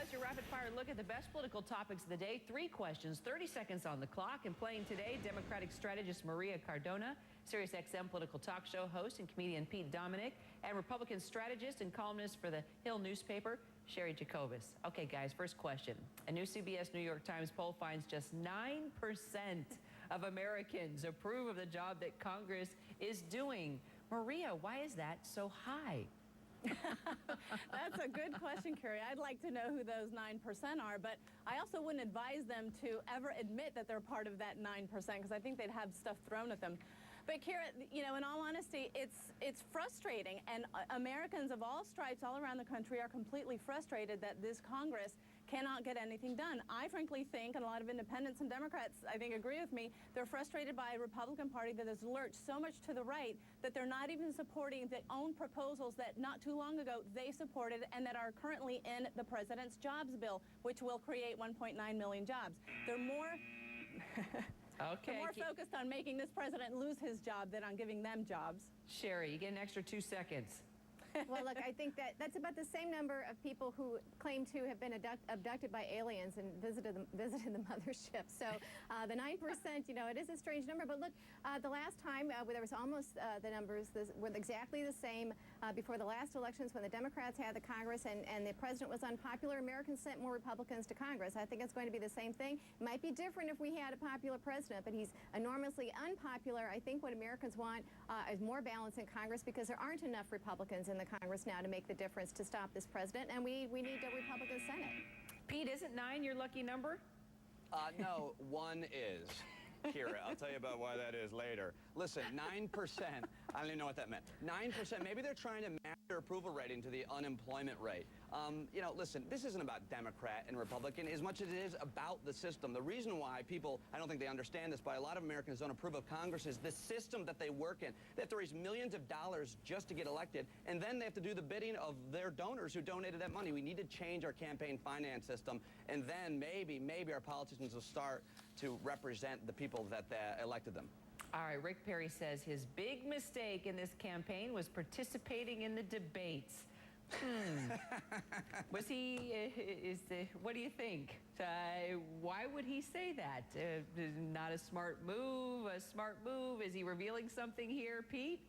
That's your rapid-fire look at the best political topics of the day. 3 questions, 30 seconds on the clock. And playing today, Democratic strategist Maria Cardona, SiriusXM political talk show host and comedian Pete Dominic, and Republican strategist and columnist for the Hill newspaper, Sherry Jacobus. Okay, guys, first question. A new CBS New York Times poll finds just 9% of Americans approve of the job that Congress is doing. Maria, why is that so high? That's a good question, Carrie. I'd like to know who those 9% are, but I also wouldn't advise them to ever admit that they're part of that 9% because I think they'd have stuff thrown at them. But Kara, you know, in all honesty, it's frustrating, and Americans of all stripes all around the country are completely frustrated that this Congress cannot get anything done. I frankly think, and a lot of independents and Democrats, I think, agree with me, they're frustrated by a Republican Party that has lurched so much to the right that they're not even supporting their own proposals that not too long ago they supported and that are currently in the president's jobs bill, which will create 1.9 million jobs. They're more... Okay. They're more focused on making this president lose his job than on giving them jobs. Sherry, you get an extra 2 seconds. Well, look, I think that's about the same number of people who claim to have been abducted by aliens and visited the mothership. So the 9%, you know, it is a strange number. But look, the last time there was almost the numbers were exactly the same before the last elections when the Democrats had the Congress and the president was unpopular. Americans sent more Republicans to Congress. I think it's going to be the same thing. It might be different if we had a popular president, but he's enormously unpopular. I think what Americans want is more balance in Congress because there aren't enough Republicans in the Congress now to make the difference to stop this president, and we need a Republican Senate. Pete, isn't 9 your lucky number? No, 1 is. Kira, I'll tell you about why that is later. Listen, 9%, I don't even know what that meant. 9%, maybe they're trying to match their approval rating to the unemployment rate. You know, listen, this isn't about Democrat and Republican as much as it is about the system. The reason why people, I don't think they understand this, but a lot of Americans don't approve of Congress is the system that they work in. They have to raise millions of dollars just to get elected, and then they have to do the bidding of their donors who donated that money. We need to change our campaign finance system, and then maybe our politicians will start to represent the people that elected them. All right, Rick Perry says his big mistake in this campaign was participating in the debates. Was he, what do you think? Why would he say that? Not a smart move, a smart move? Is he revealing something here, Pete?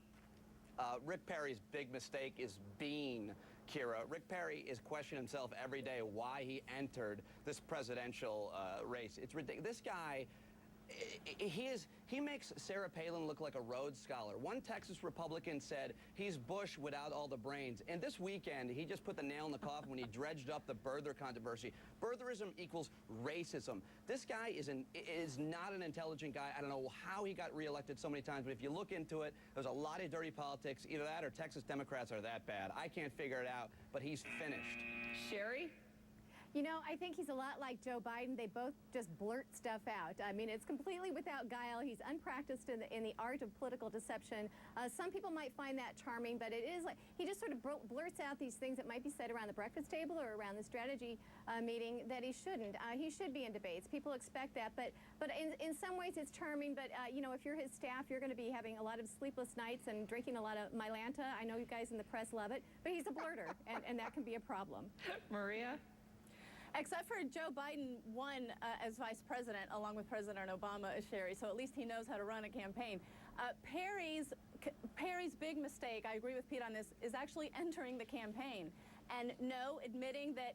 Rick Perry's big mistake is being Kira. Rick Perry is questioning himself every day why he entered this presidential race. It's ridiculous. This guy, he makes Sarah Palin look like a Rhodes Scholar. One Texas Republican said he's Bush without all the brains. And this weekend, he just put the nail in the coffin when he dredged up the birther controversy. Birtherism equals racism. This guy is not an intelligent guy. I don't know how he got reelected so many times, but if you look into it, there's a lot of dirty politics. Either that or Texas Democrats are that bad. I can't figure it out, but he's finished. Sherry? You know, I think he's a lot like Joe Biden. They both just blurt stuff out. I mean, it's completely without guile. He's unpracticed in the art of political deception. Some people might find that charming, but it is like he just sort of blurts out these things that might be said around the breakfast table or around the strategy meeting that he shouldn't. He should be in debates. People expect that, but in some ways it's charming. But you know, if you're his staff, you're going to be having a lot of sleepless nights and drinking a lot of Mylanta. I know you guys in the press love it, but he's a blurter, and that can be a problem. Maria? Except for Joe Biden won as vice president along with President Obama, Sherry, so at least he knows how to run a campaign. Perry's big mistake, I agree with Pete on this, is actually entering the campaign. And no, admitting that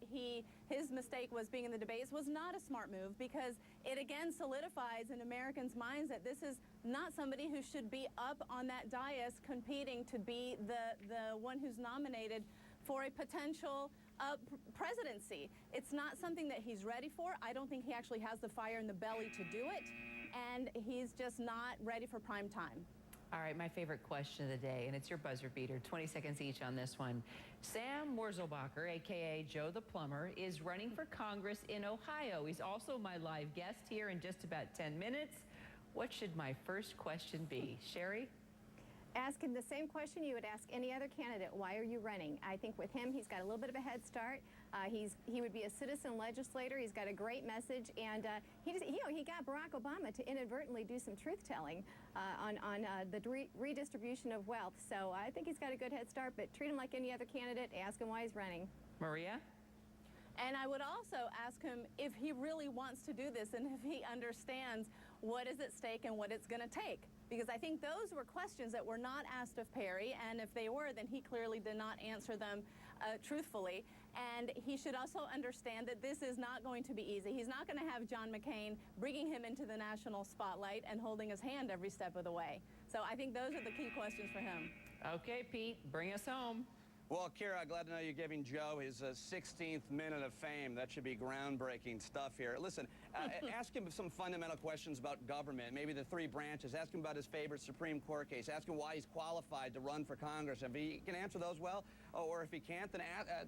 his mistake was being in the debates was not a smart move because it again solidifies in Americans' minds that this is not somebody who should be up on that dais competing to be the one who's nominated for a potential presidency. It's not something that he's ready for. I don't think he actually has the fire in the belly to do it, and he's just not ready for prime time. All right, my favorite question of the day, and it's your buzzer beater. 20 seconds each on this one. Sam Wurzelbacher, a.k.a. Joe the Plumber, is running for Congress in Ohio. He's also my live guest here in just about 10 minutes. What should my first question be? Sherry? Ask him the same question you would ask any other candidate. Why are you running? I think with him, he's got a little bit of a head start. He would be a citizen legislator. He's got a great message, and he got Barack Obama to inadvertently do some truth-telling on the redistribution of wealth. So I think he's got a good head start, but treat him like any other candidate. Ask him why he's running. Maria? And I would also ask him if he really wants to do this and if he understands what is at stake and what it's going to take. Because I think those were questions that were not asked of Perry, and if they were, then he clearly did not answer them truthfully. And he should also understand that this is not going to be easy. He's not going to have John McCain bringing him into the national spotlight and holding his hand every step of the way. So I think those are the key questions for him. Okay, Pete, bring us home. Well, Kira, glad to know you're giving Joe his 16th minute of fame. That should be groundbreaking stuff here. Listen, ask him some fundamental questions about government, maybe the three branches. Ask him about his favorite Supreme Court case. Ask him why he's qualified to run for Congress. If he can answer those well, or if he can't, then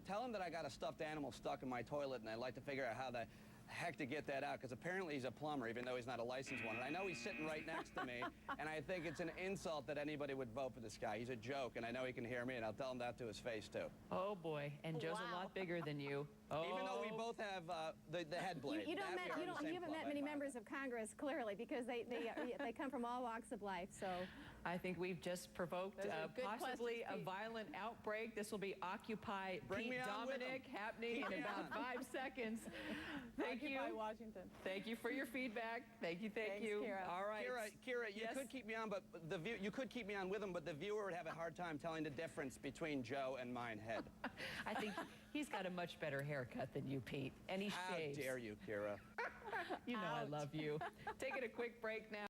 tell him that I got a stuffed animal stuck in my toilet, and I'd like to figure out how the heck to get that out, because apparently he's a plumber, even though he's not a licensed one. And I know he's sitting right next to me, and I think it's an insult that anybody would vote for this guy. He's a joke, and I know he can hear me, and I'll tell him that to his face, too. Oh, boy. And Joe's a lot bigger than you. Oh. Even though we both have the head blade. You haven't met many members of Congress, clearly, because they come from all walks of life. So I think we've just provoked possibly a violent outbreak. This will be Occupy Pete Dominic happening in about 5 seconds. Thank you. Occupy Washington. Thank you for your feedback. Thank you. Thanks, you. Kira. All right. Kira, you Yes? could keep me on, but you could keep me on with him, but the viewer would have a hard time telling the difference between Joe and mine head. I think he's got a much better haircut than you, Pete, and he shaves. How dare you, Kira? You know I love you. Taking a quick break now.